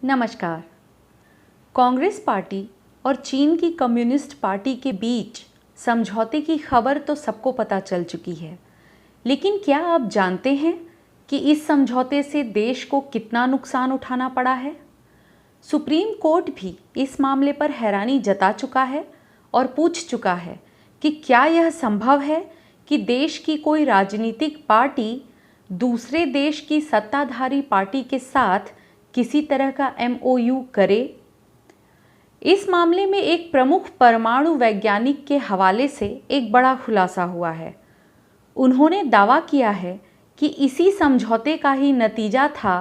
नमस्कार। कांग्रेस पार्टी और चीन की कम्युनिस्ट पार्टी के बीच समझौते की खबर तो सबको पता चल चुकी है, लेकिन क्या आप जानते हैं कि इस समझौते से देश को कितना नुकसान उठाना पड़ा है? सुप्रीम कोर्ट भी इस मामले पर हैरानी जता चुका है और पूछ चुका है कि क्या यह संभव है कि देश की कोई राजनीतिक पार्टी दूसरे देश की सत्ताधारी पार्टी के साथ किसी तरह का MOU करे। इस मामले में एक प्रमुख परमाणु वैज्ञानिक के हवाले से एक बड़ा खुलासा हुआ है। उन्होंने दावा किया है कि इसी समझौते का ही नतीजा था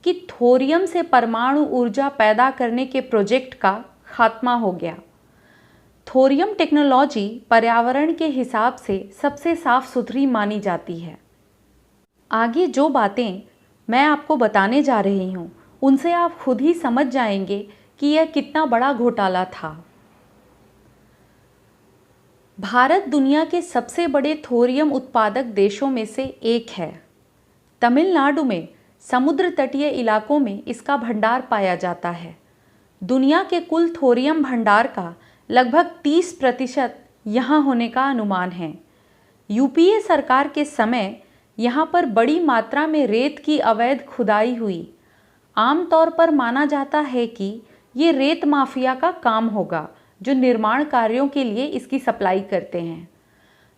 कि थोरियम से परमाणु ऊर्जा पैदा करने के प्रोजेक्ट का खात्मा हो गया। थोरियम टेक्नोलॉजी पर्यावरण के हिसाब से सबसे साफ सुथरी मानी जाती है। आगे जो बातें मैं आपको बताने जा रही हूँ उनसे आप खुद ही समझ जाएंगे कि यह कितना बड़ा घोटाला था। भारत दुनिया के सबसे बड़े थोरियम उत्पादक देशों में से एक है। तमिलनाडु में समुद्र तटीय इलाकों में इसका भंडार पाया जाता है। दुनिया के कुल थोरियम भंडार का लगभग 30% यहाँ होने का अनुमान है। UPA सरकार के समय यहाँ पर बड़ी मात्रा में रेत की अवैध खुदाई हुई। आमतौर पर माना जाता है कि ये रेत माफिया का काम होगा जो निर्माण कार्यों के लिए इसकी सप्लाई करते हैं।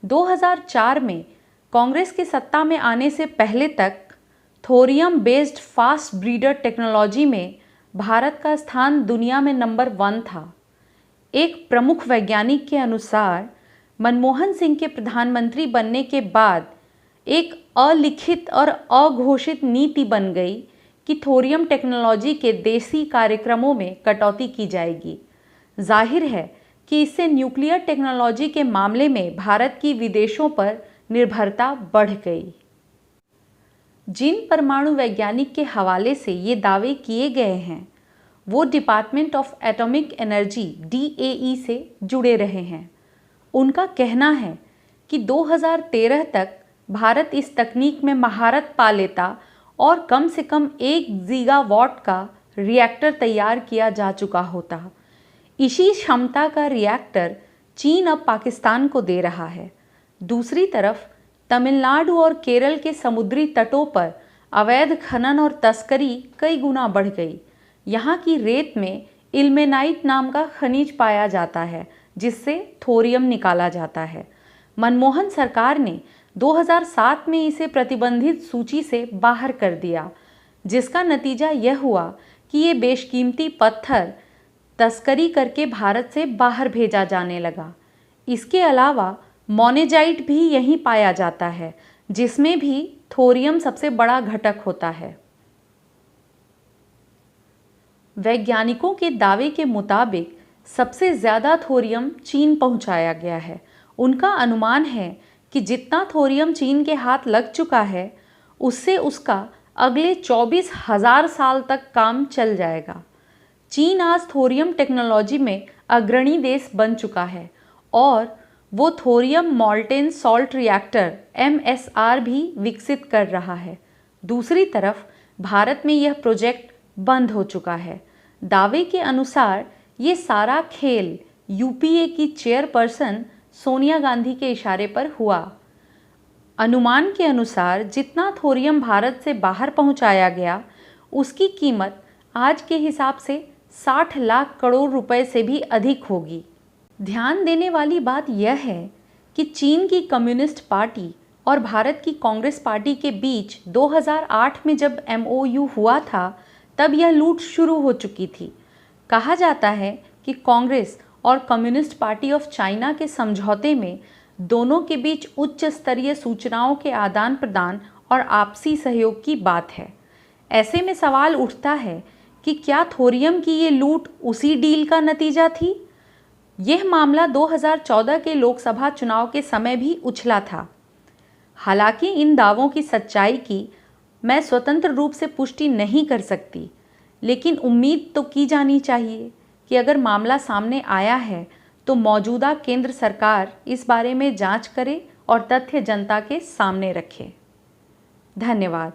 2004 में कांग्रेस के सत्ता में आने से पहले तक thorium based fast breeder technology में भारत का स्थान दुनिया में नंबर 1 था। एक प्रमुख वैज्ञानिक के अनुसार मनमोहन सिंह के प्रधानमंत्री बनने के बाद एक अलिखित और अघोषित नीति बन गई कि थोरियम टेक्नोलॉजी के देसी कार्यक्रमों में कटौती की जाएगी। जाहिर है कि इससे न्यूक्लियर टेक्नोलॉजी के मामले में भारत की विदेशों पर निर्भरता बढ़ गई। जिन परमाणु वैज्ञानिक के हवाले से ये दावे किए गए हैं वो department of atomic energy DAE से जुड़े रहे हैं। उनका कहना है कि 2013 तक भारत इस तकनीक में महारत पा लेता और कम से कम 1 गीगावाट का रिएक्टर तैयार किया जा चुका होता। इसी क्षमता का रिएक्टर चीन अब पाकिस्तान को दे रहा है। दूसरी तरफ तमिलनाडु और केरल के समुद्री तटों पर अवैध खनन और तस्करी कई गुना बढ़ गई। यहाँ की रेत में इल्मेनाइट नाम का खनिज पाया जाता है जिससे थोरियम निकाला जाता है। मनमोहन सरकार ने 2007 में इसे प्रतिबंधित सूची से बाहर कर दिया, जिसका नतीजा यह हुआ कि ये बेशकीमती पत्थर तस्करी करके भारत से बाहर भेजा जाने लगा। इसके अलावा मोनेजाइट भी यहीं पाया जाता है, जिसमें भी थोरियम सबसे बड़ा घटक होता है। वैज्ञानिकों के दावे के मुताबिक सबसे ज़्यादा थोरियम चीन पहुंचाया गया है। उनका अनुमान है कि जितना थोरियम चीन के हाथ लग चुका है उससे उसका अगले 24,000 साल तक काम चल जाएगा। चीन आज थोरियम टेक्नोलॉजी में अग्रणी देश बन चुका है और वो thorium molten salt reactor MSR भी विकसित कर रहा है। दूसरी तरफ भारत में यह प्रोजेक्ट बंद हो चुका है। दावे के अनुसार ये सारा खेल UPA की चेयरपर्सन सोनिया गांधी के इशारे पर हुआ। अनुमान के अनुसार जितना थोरियम भारत से बाहर पहुंचाया गया उसकी कीमत आज के हिसाब से 60 लाख करोड़ रुपए से भी अधिक होगी। ध्यान देने वाली बात यह है कि चीन की कम्युनिस्ट पार्टी और भारत की कांग्रेस पार्टी के बीच 2008 में जब MOU हुआ था तब यह लूट शुरू हो चुकी थी। कहा जाता है कि कांग्रेस और कम्युनिस्ट पार्टी ऑफ चाइना के समझौते में दोनों के बीच उच्च स्तरीय सूचनाओं के आदान प्रदान और आपसी सहयोग की बात है। ऐसे में सवाल उठता है कि क्या थोरियम की ये लूट उसी डील का नतीजा थी? यह मामला 2014 के लोकसभा चुनाव के समय भी उछला था। हालांकि इन दावों की सच्चाई की मैं स्वतंत्र रूप से पुष्टि नहीं कर सकती, लेकिन उम्मीद तो की जानी चाहिए कि अगर मामला सामने आया है तो मौजूदा केंद्र सरकार इस बारे में जांच करे और तथ्य जनता के सामने रखे। धन्यवाद।